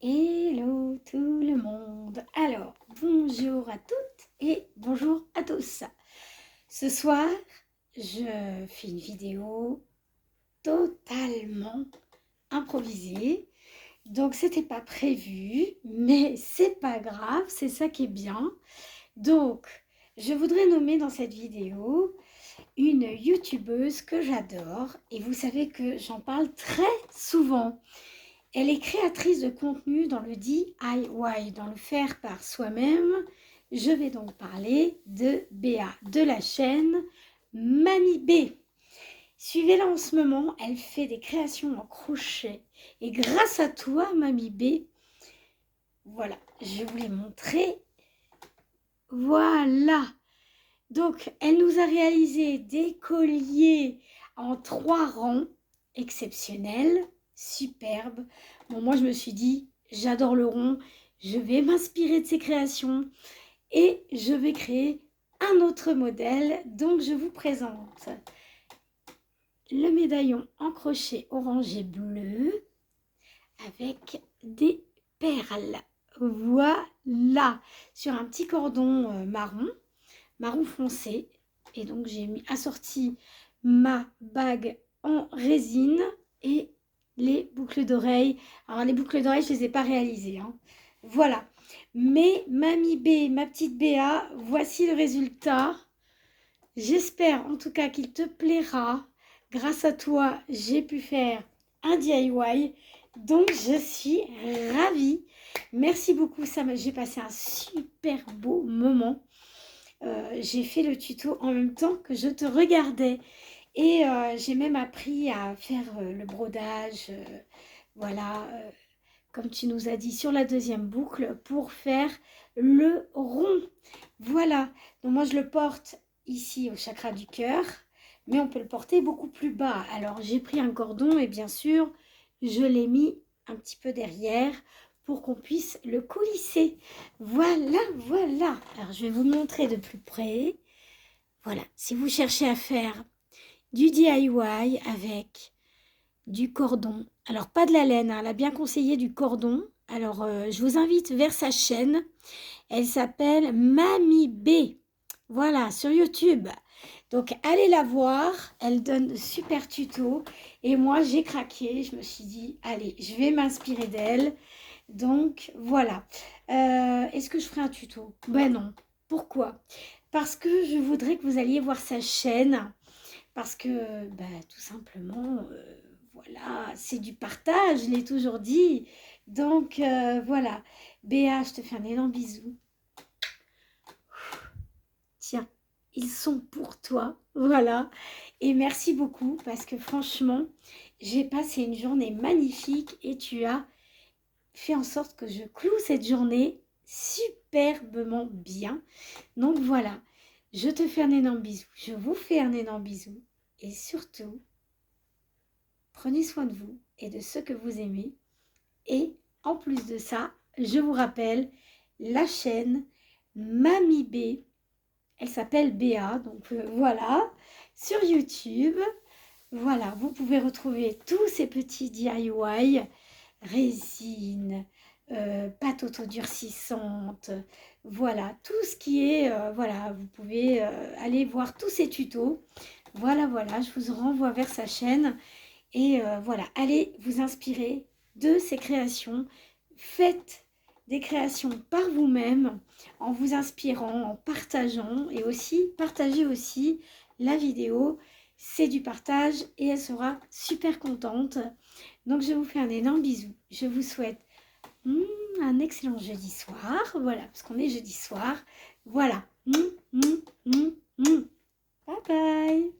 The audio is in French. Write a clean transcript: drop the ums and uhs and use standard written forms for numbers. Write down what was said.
Hello tout le monde. Alors, bonjour à toutes et bonjour à tous. Ce soir, je fais une vidéo totalement improvisée. Donc, c'était pas prévu, mais c'est pas grave, c'est ça qui est bien. Donc, je voudrais nommer dans cette vidéo une youtubeuse que j'adore et vous savez que j'en parle très souvent. Elle est créatrice de contenu dans le DIY, dans le faire par soi-même. Je vais donc parler de Béa, de la chaîne Mamie B. Suivez-la en ce moment, elle fait des créations en crochet. Et grâce à toi, Mamie B, voilà, je vais vous les montrer. Voilà. Donc, elle nous a réalisé des colliers en 3 rangs, exceptionnels, superbes. Bon, moi, je me suis dit, j'adore le rond, je vais m'inspirer de ses créations et je vais créer un autre modèle. Donc, je vous présente le médaillon en crochet orange et bleu avec des perles. Voilà, sur un petit cordon marron foncé. Et donc j'ai assorti ma bague en résine et les boucles d'oreilles. Alors les boucles d'oreilles, je ne les ai pas réalisées, hein. Voilà. Mais Mamie B, ma petite Béa, voici le résultat. J'espère en tout cas qu'il te plaira. Grâce à toi, j'ai pu faire un DIY. Donc je suis ravie. Merci beaucoup, j'ai passé un super beau moment. J'ai fait le tuto en même temps que je te regardais et j'ai même appris à faire le brodage, voilà, comme tu nous as dit sur la deuxième boucle pour faire le rond. Voilà, donc moi je le porte ici au chakra du cœur, mais on peut le porter beaucoup plus bas. Alors j'ai pris un cordon et bien sûr je l'ai mis un petit peu derrière pour qu'on puisse le coulisser. Voilà, voilà. Alors, je vais vous montrer de plus près. Voilà, si vous cherchez à faire du DIY avec du cordon, alors pas de la laine, hein, elle a bien conseillé du cordon. Alors, je vous invite vers sa chaîne. Elle s'appelle Mamie B. Voilà, sur YouTube. Donc, allez la voir. Elle donne de super tutos. Et moi, j'ai craqué. Je me suis dit, allez, je vais m'inspirer d'elle. Donc, voilà. Est-ce que je ferai un tuto? Ben non. Pourquoi? Parce que je voudrais que vous alliez voir sa chaîne. Parce que, ben, tout simplement, voilà, c'est du partage, je l'ai toujours dit. Donc, voilà. Béa, je te fais un énorme bisou. Tiens, ils sont pour toi. Voilà. Et merci beaucoup parce que franchement, j'ai passé une journée magnifique et tu as fait en sorte que je cloue cette journée superbement bien. Donc voilà, je te fais un énorme bisou. Je vous fais un énorme bisou. Et surtout, prenez soin de vous et de ceux que vous aimez. Et en plus de ça, je vous rappelle la chaîne Mamie B. Elle s'appelle Béa, donc voilà, sur YouTube. Voilà, vous pouvez retrouver tous ces petits DIY, résine, pâte autodurcissante, voilà, tout ce qui est, voilà, vous pouvez aller voir tous ces tutos. Voilà, voilà, je vous renvoie vers sa chaîne et voilà, allez vous inspirer de ses créations. Faites des créations par vous-même en vous inspirant, en partageant et aussi partagez aussi la vidéo. C'est du partage et elle sera super contente. Donc je vous fais un énorme bisou. Je vous souhaite un excellent jeudi soir. Voilà, parce qu'on est jeudi soir. Voilà. Bye bye.